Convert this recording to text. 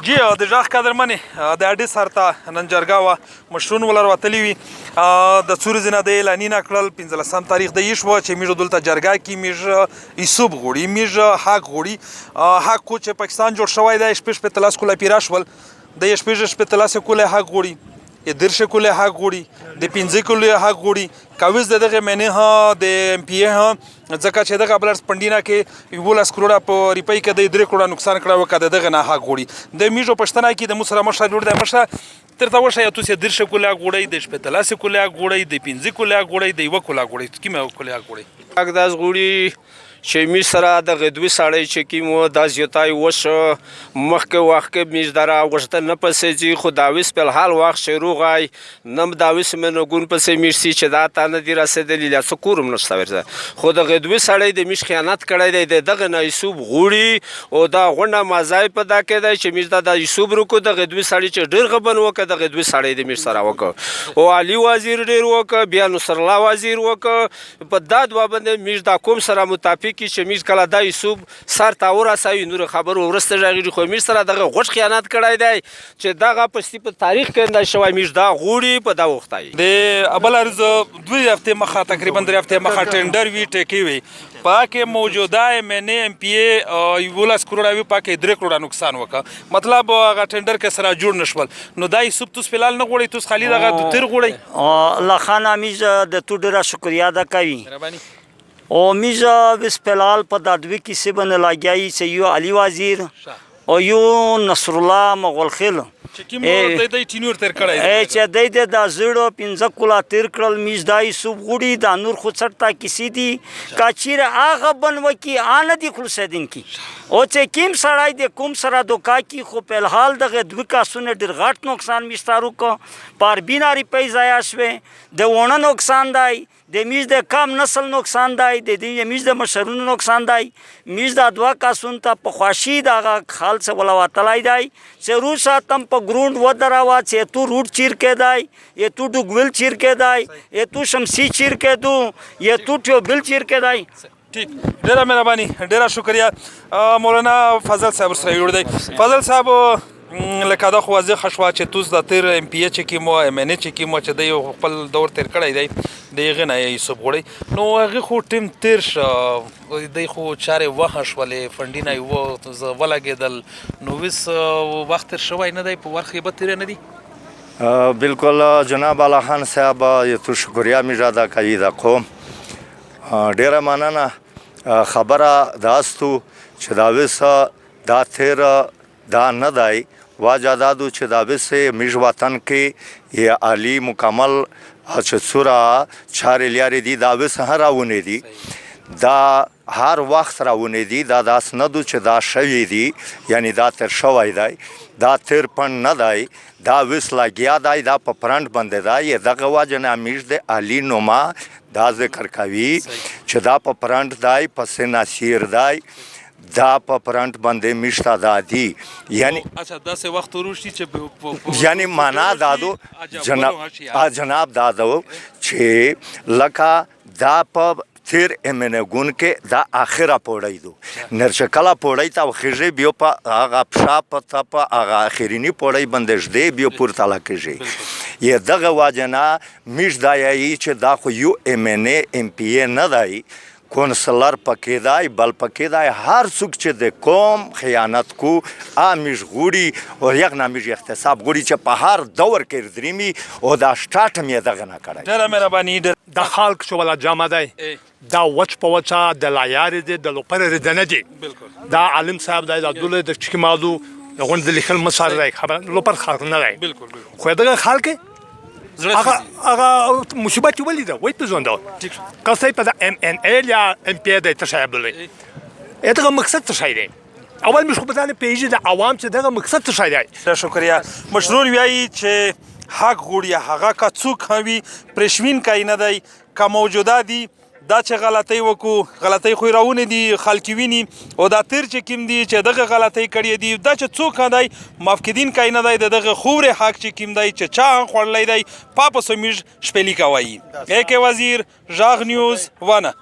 جی د ژغ قدرمنې د اډې سر ته نن جرګه وه مشرون ولر وتلي وي د څو ورځې نه د اعلانونه کړل 15 تاریخ د یې شوه چې موږ دلته جرګه کې موږ ایسوب غواړي موږ حق غواړي حق کو چې پاکستان جوړ شوی دی شپږ شپېته لس کوله پیره شول د یې شپږ شپېته لسې کوله حق غواړي دېرش کوله حق غواړي د 15 کوله حق غواړي کاویز د دغه معنی ها د ام پی ای ها ځکه چې دغه بلرس پنډینا کې 11 کروڑه په ریپای کې د 3 کروڑه نقصان کړی وکړه دغه نه حق غواړي د میژو پښتنه کې د مسره مشر جوړ دی مشره ترته وشه یا تاسو 13 کوله غواړي د 15 کوله غواړي د 15 کوله غواړي د 1 کوله غواړي کومه کوله غواړي حق داس غواړي چې می سره د غدوی ساړی چې کیمو د زیاتای وش مخکې وخت میز درا وشته نه پسې چې خداویس په حال وخت شروع غای نم داویس منو ګون پسې میرسي چې دا تا نه دی رسیدلی لا سکورم نشته ورته خو د غدوی ساړی د میش خیانت کړی دی دغه نه یسوب غوړي او دا غونډه مازای په دا کې دی چې میز د یسوب رکو د غدوی ساړی چې ډیر غبن وکړه د غدوی ساړی د میش سره وکړه او علي وزیر ډیر وکړه بیا نصر الله وزیر وکړه په دا دوه باندې میز دا کوم سره متفق کی چې میز کله د یسوب سر تا ورسوي نور خبر ورسته راغلی خو میز سره دغه غوښ خیانت کړی دی چې دغه پستی په تاریخ کې نه شوی میز دا غوړي په دا وخت د ابل ارز 2 هفته مخه تقریبا 3 هفته مخه ټندر وی ټکی وی پاکه موجوده معنی ام پی ای 11 کروڑه وی پاکه 3 کروڑه نقصان وکړه مطلب هغه ټندر کې سره جوړ نشول نو دا یسوب توس فلال نه غوړي توس خالي دغه تیر غوړي الله خان میز د تو ډیره شکریا ادا کوي او میزا بسپلال په دادوی کې سبن لاګیای چې یو علي وزیر او یو نصر الله مغول خل چې کوم د ټینور تر کړای چې د زړه 15 کولا تیر کړل میز دای سوب غوړي د نور خو څټه کسی دي کاچیر هغه بنوکی ان دي خلصدین کی او چې کیم سړای د کوم سره دوکا کی خو په حال دغه دوی کاسونه ډیر غټ نقصان میستارو کو پر بیناری پیسې آشوي د ونه نقصان دی د میز د کم نسل نقصان دی د دې میز د مشرونو نقصان دی میز د دوا کاسون ته په خواشي دغه خال څه ولا وتلای دی چې روسا تم په ګروند ودراوا چې تو روټ چیر کې دی یا تو ډوګول چیر کې دی یا تو شمسی چیر کې دو یا تو ټیو بل چیر کې دی ٹھیک ډیره مهرباني ډیره شکریا مولانا فضل صاحب سره جوړ دی فضل صاحب لکه دا خو واضح شوه چې توس د تیر ام پی ای چې کیمو ام ان ای چې کیمو چې د یو خپل دور تیر کړی دی د هغې نه یې یسوب غوړی نو هغې خو ټیم تیر شه دی خو چارې وخه شولې فنډي نه یې ولګېدل نو اوس وخت تیر شوی نه دی په ورخې به تیری نه دی بالکل جناب اعلی خان صاحب تو شکریا می ادا کوي د قوم ډیره مننه خبره داستو چې دا اوس دا تیر دا نه دی واجه دادو چې دا وسه میژ وطن کې یا عالی مکمل چې سورا چارې لارې دي دا وسه راونه دي دا هر وخت راونه دي دا داس نه دو چې دا شوی دي یعنی دا تر شوی دی دا تر پن نه دی دا وس لاګیا دی دا په پرند باندې دی دغه واجه نه میژ د عالی نوما دا ذکر کوي چې دا په پرند دی پس نصیر دی دا په پرانت باندې میشتا دادی یعنی اچھا دا سه وخت وروشي چې یعنی معنا دادو جناب دادو چې لکه دا په تیر امنه ګون کې دا اخره پوړای دو نرشکلا پوړای تا خېږي بیو په هغه پښا په په هغه اخرینی پوړای بندش دی بیو پورته لکېږي یا دغه واجنا میش دایي چې دا خو یو امنه ام پی ای نه دی کونسلر پکې دی بل پکې دی هر څوک چې د قوم خیانت کو امیش غوړي او یک نامیش احتساب غوړي چې په هر دور کې دریمي او دا سٹارټ مې دغه نه کړی ډیره مهرباني د خلک شو ولا جامه دی دا وچ په وچا د لایارې دی د لوپر ردنه دی دا عالم صاحب دی دا دوله د چکمالو غوند لیکل مسار دی خبر لوپر خلک نه دی بالکل خو دغه خلک هغه مصیبت ولیده وای په ځوند کله په ام ان ال یا ام پی د تشابلې دغه مقصد څه شي دی اول مش خو بدانه پیجي د عوام چې دغه مقصد څه شي دی شکریا مشرون وایي چې حق غوړي هغه کا څوک هوي پرشوین کای نه دی کا موجوده دی دا چې غلطۍ وکړو غلطۍ خو راونه دي خلک ویني او دا تیر چې کوم دي چې دغه غلطۍ کړې دي دا چې څوک نه دی مافقدین کای نه دی دغه خورې حق چې کوم دی چې چا خوړلی دی پاپه سمیږ شپېلیکه وایي اې کې وزیر ژغ نیوز ونه